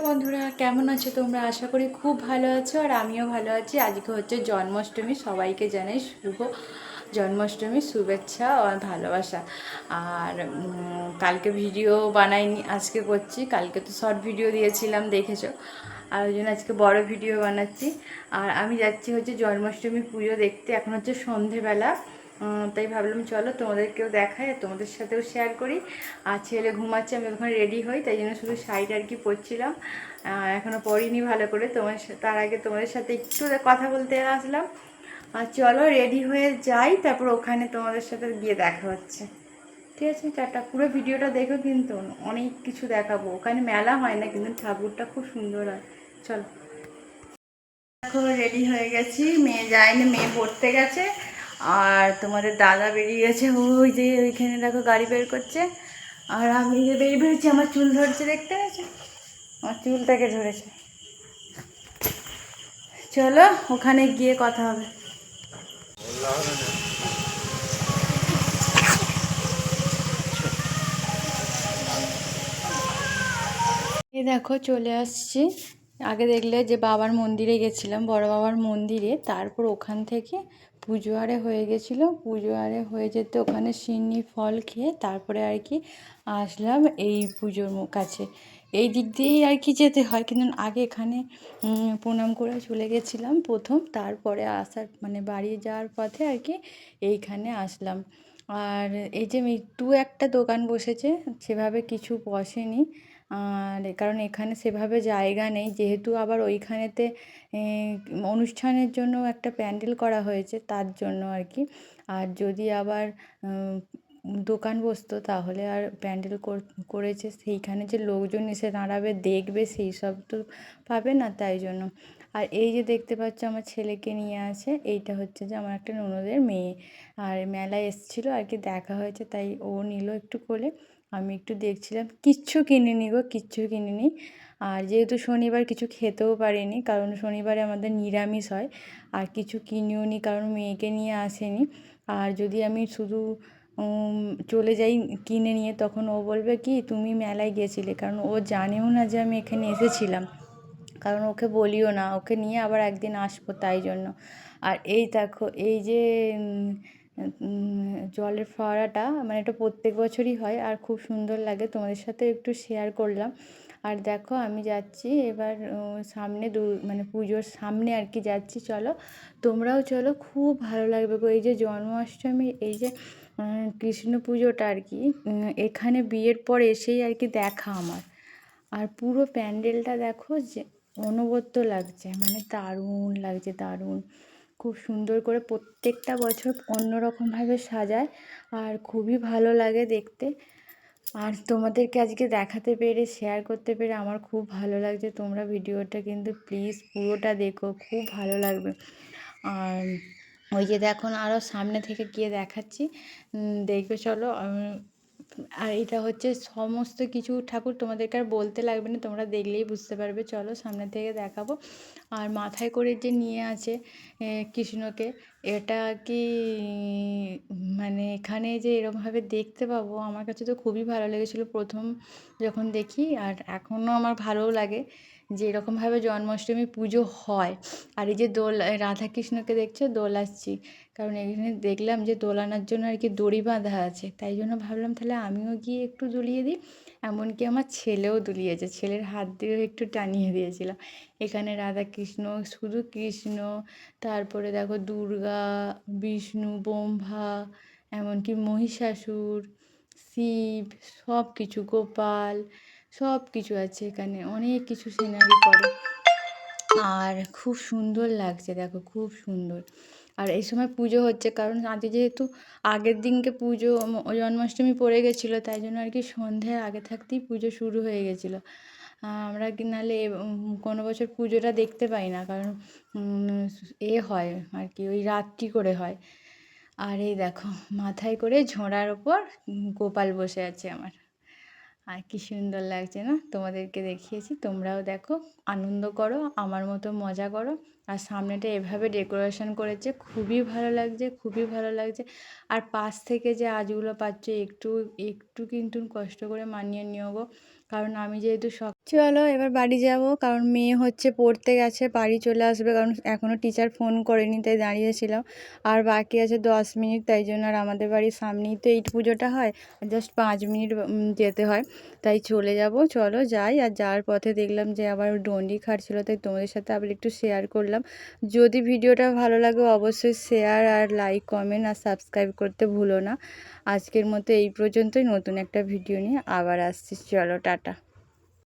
বন্ধুরা, কেমন আছো তোমরা? আশা করি খুব ভালো আছো আর আমিও ভালো আছি। আজকে হচ্ছে জন্মাষ্টমী, সবাইকে জানাই শুভ জন্মাষ্টমীর শুভেচ্ছা আর ভালোবাসা। আর কালকে ভিডিও বানাইনি, আজকে করছি। কালকে তো শর্ট ভিডিও দিয়েছিলাম, দেখেছো। আর ওই জন্য আজকে বড় ভিডিও বানাচ্ছি। আর আমি যাচ্ছি হচ্ছে জন্মাষ্টমী পুজো দেখতে। এখন হচ্ছে সন্ধেবেলা, তাই ভাবলাম চলো তোমাদেরকেও দেখাই আর তোমাদের সাথেও শেয়ার করি। আর ছেলে ঘুমাচ্ছে, আমি ওখানে রেডি হই, তাই জন্য শুধু শাড়িটা আর কি পরছিলাম। এখনও পরিনি ভালো করে। তার আগে তোমাদের সাথে একটু কথা বলতে আসলাম। আর চলো রেডি হয়ে যাই, তারপর ওখানে তোমাদের সাথে গিয়ে দেখা হচ্ছে। ঠিক আছে, টাটা। পুরো ভিডিওটা দেখো, কিন্তু অনেক কিছু দেখাবো। ওখানে মেলা হয় না, কিন্তু ঠাকুরটা খুব সুন্দর হয়। চলো। দেখো রেডি হয়ে গেছি, মেয়ে যায়নি, মেয়ে পড়তে গেছে। আর তোমাদের দাদা বেরিয়ে গেছে, ওই যে ওইখানে দেখো গাড়ি বের করছে। আর আমি যে বেরিয়েছি, আমার চুল ধরছে, দেখতে গেছে, আমার চুলটাকে ধরেছে। চলো ওখানে গিয়ে কথা হবে। এই দেখো চলে আসছি। আগে দেখলে যে বাবার মন্দিরে গেছিলাম, বড় বাবার মন্দিরে, তারপর ওখান থেকে পুজো আরে হয়ে গেছিলো। পুজো আরে হয়ে যেতে ওখানে সিন্নি ফল খেয়ে তারপরে আর কি আসলাম এই পুজোর কাছে। এই দিক দিয়েই আর কি যেতে হয়, কিন্তু আগে এখানে প্রণাম করে চলে গেছিলাম প্রথম, তারপরে আসার মানে বাড়ি যাওয়ার পথে আর কি এইখানে আসলাম। আর এই যে একটু একটা দোকান বসেছে, সেভাবে কিছু বসেনি। আর কারণ এখানে সেভাবে জায়গা নেই, যেহেতু আবার ওইখানেতে অনুষ্ঠানের জন্য একটা প্যান্ডেল করা হয়েছে, তার জন্য আর কি। আর যদি আবার দোকান বসতো তাহলে আর প্যান্ডেল করেছে সেইখানে যে লোকজন এসে দাঁড়াবে দেখবে, সেই সব তো পাবে না, তাই জন্য। আর এই যে দেখতে পাচ্ছ আমার ছেলেকে নিয়ে আছে, এইটা হচ্ছে যে আমার একটা ননদের মেয়ে। আর মেলায় এসেছিলো আর কি, দেখা হয়েছে, তাই ও নিল একটু কোলে। আমি একটু দেখছিলাম, কিচ্ছু কিনিনি গো, কিচ্ছু কিনিনি। আর যেহেতু শনিবার কিছু খেতেও পারিনি, কারণ শনিবারে আমাদের নিরামিষ হয়। আর কিছু কিনিও নি, কারণ মেয়েকে নিয়ে আসেনি। আর যদি আমি শুধু চলে যাই কিনে নিয়ে, তখন ও বলবে কি তুমি মেলায় গেছিলে, কারণ ও জানেও না যে আমি এখানে এসেছিলাম। কারণ ওকে বলিও না, ওকে নিয়ে আবার একদিন আসবো, তাই জন্য। আর এই দেখো এই যে জলের ফোয়ারাটা, মানে এটা প্রত্যেক বছরই হয় আর খুব সুন্দর লাগে, তোমাদের সাথে একটু শেয়ার করলাম। আর দেখো আমি যাচ্ছি এবার সামনে মানে পুজোর সামনে আর কি যাচ্ছি। চলো তোমরাও চলো, খুব ভালো লাগবে গো। এই যে জন্মাষ্টমী, এই যে কৃষ্ণ পুজোটা আর কি, এখানে বিয়ের পর এসেই আর কি দেখা আমার। আর পুরো প্যান্ডেলটা দেখো, যে অনবদ্য লাগছে, মানে দারুণ লাগছে, দারুণ। খুব সুন্দর করে প্রত্যেকটা বছর অন্যরকমভাবে সাজায়, আর খুবই ভালো লাগে দেখতে। আর তোমাদেরকে আজকে দেখাতে পেরে, শেয়ার করতে পেরে আমার খুব ভালো লাগছে। তোমরা ভিডিওটা কিন্তু প্লিজ পুরোটা দেখো, খুব ভালো লাগবে। আর ওই যে দেখো না, আরও সামনে থেকে গিয়ে দেখাচ্ছি, দেখবে চলো। আর এটা হচ্ছে সমস্ত কিছু ঠাকুর, তোমাদেরকে আর বলতে লাগবে না, তোমরা দেখলেই বুঝতে পারবে। চলো সামনে থেকে দেখাবো। আর মাথায় করে যে নিয়ে আছে কৃষ্ণকে, এটা কি মানে এখানে যে এরকমভাবে দেখতে পাবো, আমার কাছে তো খুবই ভালো লেগেছিলো প্রথম যখন দেখি। আর এখনও আমার ভালোও লাগে যে এরকমভাবে জন্মাষ্টমী পুজো হয়। আর এই যে রাধাকৃষ্ণকে দেখছো দোলাচ্ছি, কারণ এখানে দেখলাম যে দোলানোর জন্য আর কি দড়ি বাঁধা আছে, তাই জন্য ভাবলাম তাহলে আমিও গিয়ে একটু দুলিয়ে দিই। এমনকি আমার ছেলেও দুলিয়েছে, ছেলের হাত দিয়েও একটু টানিয়ে দিয়েছিলাম। এখানে রাধাকৃষ্ণ, শুধু কৃষ্ণ, তারপরে দেখো দুর্গা, বিষ্ণু, ব্রহ্মা, এমনকি মহিষাসুর, শিব, সব কিছু, গোপাল, সব কিছু আছে এখানে, অনেক কিছু সিনারি করে। আর খুব সুন্দর লাগছে দেখো, খুব সুন্দর। আর এই সময় পুজো হচ্ছে, কারণ আজকে যেহেতু আগের দিনকে পুজো, জন্মাষ্টমী পড়ে গেছিলো, তাই জন্য আর কি সন্ধ্যার আগে থাকতেই পুজো শুরু হয়ে গেছিলো। আমরা কি নাহলে কোনো বছর পুজোটা দেখতে পাই না, কারণ হয় আর কি, ওই রাত্রি করে হয়। আর এই দেখো মাথায় করে ঝোড়ার ওপর গোপাল বসে আছে আমার। আর কি সুন্দর লাগছে না, তোমাদেরকে দেখিয়েছি, তোমরাও দেখো, আনন্দ করো, আমার মতো মজা করো। আর সামনেটা এভাবে ডেকোরেশন করেছে, খুবই ভালো লাগছে, খুবই ভালো লাগছে। আর পাশ থেকে যে আজগুলো পাচ্ছ, একটু একটু কিন্তু কষ্ট করে মানিয়ে নিও গো। কারণ আমি যেহেতু চলো এবার বাড়ি যাব, কারণ মেয়ে হচ্ছে পড়তে গেছে, বাড়ি চলে আসবে, কারণ এখনও টিচার ফোন করেনি, তাই দাঁড়িয়েছিলাম। আর বাকি আছে 10 মিনিট, তাই জন্য। আর আমাদের বাড়ির সামনেই তো এই পুজোটা হয়, জাস্ট 5 মিনিট যেতে হয়, তাই চলে যাব। চলো যাই। আর যাওয়ার পথে দেখলাম যে আবার ডন্ডি খাটছিল, তাই তোমাদের সাথে আবার একটু শেয়ার করলাম। যদি ভিডিওটা ভালো লাগে অবশ্যই শেয়ার আর লাইক, কমেন্ট আর সাবস্ক্রাইব করতে ভুলো না। আজকের মতো এই পর্যন্তই, নতুন একটা ভিডিও নিয়ে আবার আসছি। চলো টাটা।